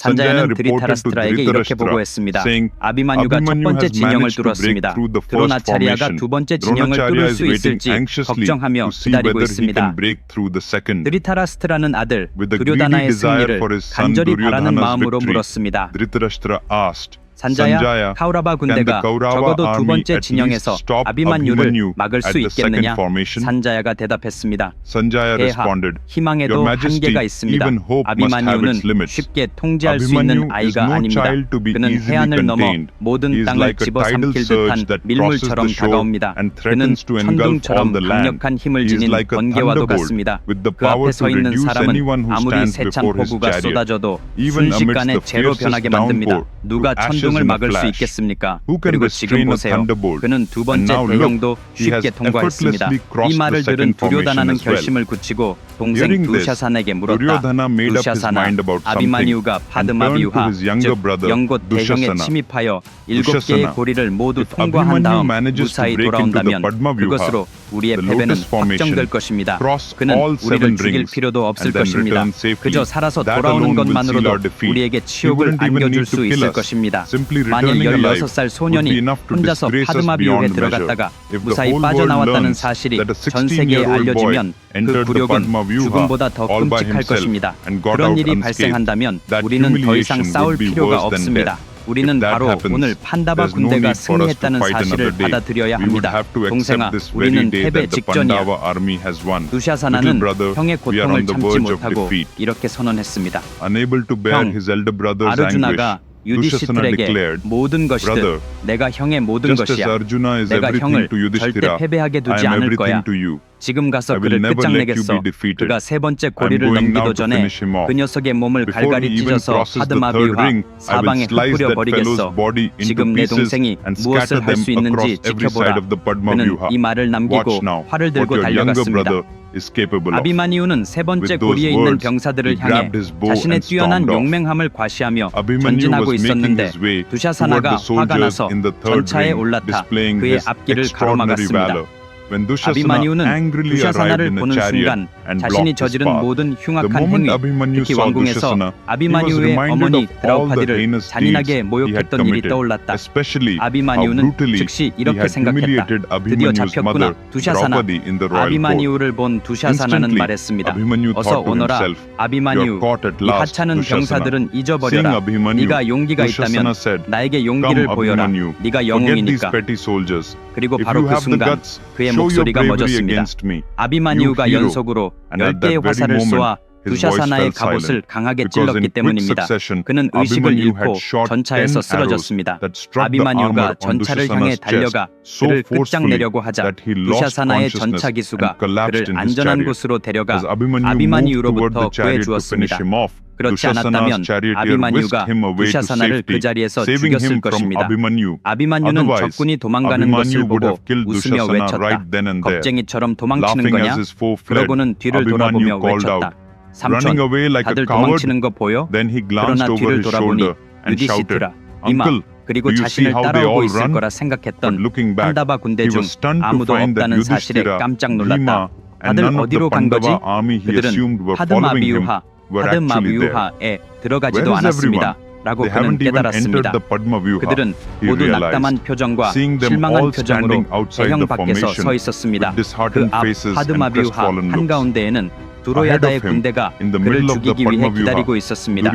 산자야는 드리타라스트라에게 이렇게 보고했습니다. 아비만유가 첫 번째 진영을 뚫었습니다. 드로나차리아가 두 번째 진영을 뚫을 수 있을지 걱정하며 기다리고 있습니다. 드리타라스트라는 아들 두료다나의 승리를 간절히 바라는 마음으로 물었습니다. 산자야, 카우라바 군대가 적어도 두 번째 진영에서 아비만유를 막을 수 있겠느냐? 산자야가 대답했습니다. 폐하, 희망에도 한계가 있습니다. 아비만유는 쉽게 통제할 수 있는 아이가 아닙니다. 그는 해안을 넘어 모든 땅을 집어삼킬 듯한 밀물처럼 다가옵니다. 그는 천둥처럼 강력한 힘을 지닌 번개와도 같습니다. 그 앞에 서 있는 사람은 아무리 세찬 폭우가 쏟아져도 순식간에 재로 변하게 만듭니다. 누가 천둥을 막을 수 있겠습니까? 그리고 지금 보세요. 그는 두 번째 대형도 쉽게 통과했습니다. 이 말을 들은 두료다나는 결심을 굳히고 동생 두샤산에게 물었다. 두샤산아, 아비만유가 파드마비우하, 즉 영곳 대형에 침입하여 7개의 고리를 모두 통과한 다음 무사히 돌아온다면 그것으로 우리의 패배는 확정될 것입니다. 그는 우리를 죽일 필요도 없을 것입니다. 그저 살아서 돌아오는 것만으로도 우리에게 치욕을 안겨줄 수 있을 것입니다. 만일 16살 소년이 혼자서 파드마비우에 들어갔다가 무사히 빠져나왔다는 사실이 전 세계에 알려지면 그 굴욕은 죽음보다 더 끔찍할 것입니다. 그런 일이 발생한다면 우리는 더 이상 싸울 필요가 없습니다. 우리는 바로 오늘 판다바 군대가 승리했다는 사실을 받아들여야 합니다. 동생아, 우리는 패배 직전이야. 두샤사나는 형의 고통을 참지 못하고 이렇게 선언했습니다. 형, 아르주나가 유디시트에게 모든 것이든 내가 형의 모든 것이야. 내가 형을 절대 패배하게 두지 않을 거야. 지금 가서 그를 끝장내겠어. 그가 세 번째 고리를 넘기도 전에 그 녀석의 몸을 갈갈이 찢어서 파드마비우하 사방에 흩뿌려 버리겠어. 지금 내 동생이 무엇을 할 수 있는지 지켜보라. 그는 이 말을 남기고 활을 들고 달려갔습니다. 아비마니우는 세 번째 고리에 있는 병사들을 향해 자신의 뛰어난 용맹함을 과시하며 전진하고 있었는데 두샤사나가 화가 나서 전차에 올라타 그의 앞길을 가로막았습니다. 아비마니우는 두샤사나를 보는 순간 자신이 저지른 모든 흉악한 행위, 특히 왕궁에서 아비마니우의 어머니 드라우파디를 잔인하게 모욕했던 일이 떠올랐다. 아비마니우는 즉시 이렇게 생각했다. 드디어 잡혔구나. 두샤사나. 아비마니우를 본 두샤사나는 말했습니다. 어서 오너라. 아비마니우, 이 하찮은 병사들은 잊어버려라. 네가 용기가 있다면 나에게 용기를 보여라. 네가 영웅이니까. 그리고 바로 그 순간 그의 목소리가 멎었습니다. 아비마니우가 연속으로 10개의 화살을 쏘아 두샤사나의 갑옷을 강하게 찔렀기 때문입니다. 그는 의식을 잃고 전차에서 쓰러졌습니다. 아비마니우가 전차를 향해 달려가 그를 끝장내려고 하자 두샤사나의 전차 기수가 그를 안전한 곳으로 데려가 아비마니우로부터 구해주었습니다. 그렇지 않았다면 아비마니우가 두샤사나를 그 자리에서 죽였을 것입니다. 아비마니우는 적군이 도망가는 것을 보고 웃으며 외쳤다. 겁쟁이처럼 도망치는 거냐? 그러고는 뒤를 돌아보며 외쳤다. 삼촌, 다들 도망치는 거 보여? 그러나 뒤를 돌아보니 유디시트라, 이마, 그리고 자신을 따라오고 있을 거라 생각했던 판다바 군대 중 아무도 없다는 사실에 깜짝 놀랐다. 다들 어디로 간 거지? 그들은 파드마비우하에 들어가지도 않았습니다. 라고 그는 깨달았습니다. 그들은 모두 낙담한 표정과 실망한 표정으로 대형 밖에서 서 있었습니다. 그 앞 파드마비우하 한가운데에는 두로야다의 군대가 그를 죽이기 위해 기다리고 있었습니다.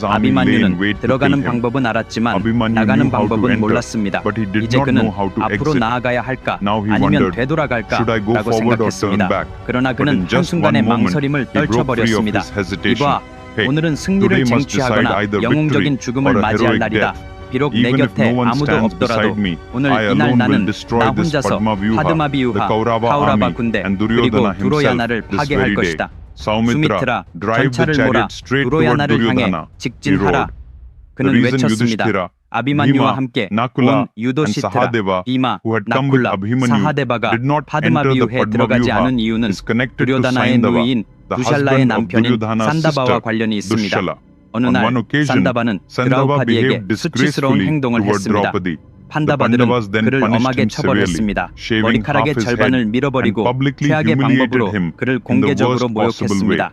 아비마뉴는 들어가는 방법은 알았지만 나가는 방법은 몰랐습니다. 이제 그는 앞으로 나아가야 할까 아니면 되돌아갈까 라고 생각했습니다. 그러나 그는 한순간에 망설임을 떨쳐버렸습니다. 이봐, 오늘은 승리를 쟁취하거나 영웅적인 죽음을 맞이할 날이다. 비록 내 곁에 아무도 없더라도 오늘 이날 나는 나 혼자서 파드마비우하, 카우라바 군대 그리고 두로야나를 파괴할 것이다. 수미트라, 전차를 몰아 두로야나를 향해 직진하라. 그는 외쳤습니다. 아비만유와 함께 온 유도시트라, 비마, 나쿨라, 사하데바가 파드마비우에 들어가지 않은 이유는 두료다나의 누이인 두샬라의 남편인 산다바와 관련이 있습니다. 어느 날 산다바는 드라우파디에게 수치스러운 행동을 했습니다. 판다바들은 그를 엄하게 처벌했습니다. 머리카락의 절반을 밀어버리고 최악의 방법으로 그를 공개적으로 모욕했습니다.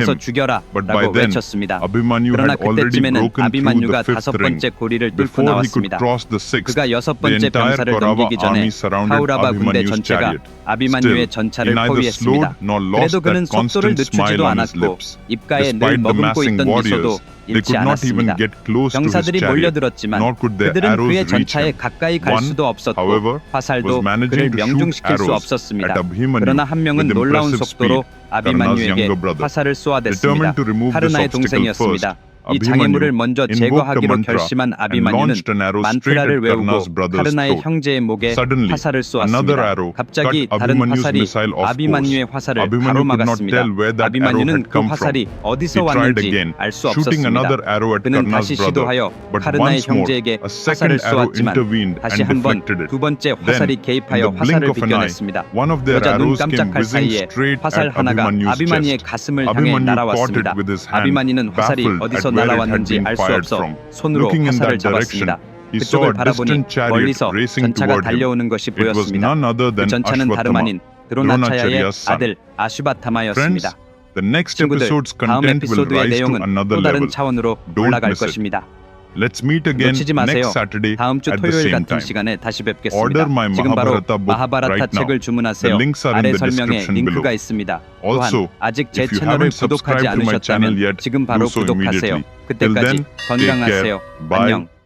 앞에서 him, 죽여라 but by 라고 then 외쳤습니다. Abhimanyu 그러나 had already 그때쯤에는 broken through 아비만유가 the 다섯 fifth ring. 번째 고리를 뚫고 Before he could 나왔습니다. cross the sixth, 그가 여섯 the 번째 entire 병사를 Kaurava 넘기기 전에 army surrounded 카우라바 군대 Abhimanyu's 전체가 chariot. 아비만유의 Still, 전차를 he neither 포위했습니다. slowed nor lost 그래도 그는 that 속도를 constant smile 늦추지도 on his 않았고 lips. 입가에 늘 Despite the 머금고 massing 있던 미소도 warriors, they 잃지 could not even 않았습니다. get close to his 병사들이 chariot, 몰려들었지만 nor could their 그들은 arrows 그의 reach 전차에 him. 가까이 갈 One, 수도 없었고 however, 화살도 was 그를 managing to shoot 명중시킬 수 arrows 없었습니다. at Abhimanyu 그러나 한 명은 with 놀라운 impressive 속도로 speed. 아비만유에게 younger brother. 화살을 쏘아댔습니다. Determined to remove this 카르나의 obstacle 동생이었습니다. first, 이 장애물을 먼저 제거하기로 결심한 아비만유는 만트라를 외우고 카르나의 형제의 목에 화살을 쏘았습니다. 갑자기 다른 화살이 아비만유의 화살을 가로막았습니다. 아비만유는 그 화살이 어디서 왔는지 알 수 없었습니다. 그는 다시 시도하여 카르나의 형제에게 화살을 쏘았지만 다시 한번 두 번째 화살이 개입하여 화살을 비껴냈습니다. 그러자 눈 깜짝할 사이에 화살 하나가 아비만유의 가슴을 향해 날아왔습니다. 아비만유는 화살이 어디서 날아왔는지 알 수 없어 손으로 화살을 잡았습니다. 그쪽을 바라보니 멀리서 전차가 달려오는 것이 보였습니다. 그 전차는 다름 아닌 드로나차야의 아들 아슈바타마였습니다. 친구들, 다음 에피소드의 내용은 또 다른 차원으로 올라갈 것입니다. 놓치지 마세요. 다음 주 토요일 같은 시간에 다시 뵙겠습니다. 지금 바로 마하바라타 책을 주문하세요. 아래 설명에 링크가 있습니다. 또한 아직 제 채널을 구독하지 않으셨다면 지금 바로 구독하세요. 그때까지 건강하세요. 안녕.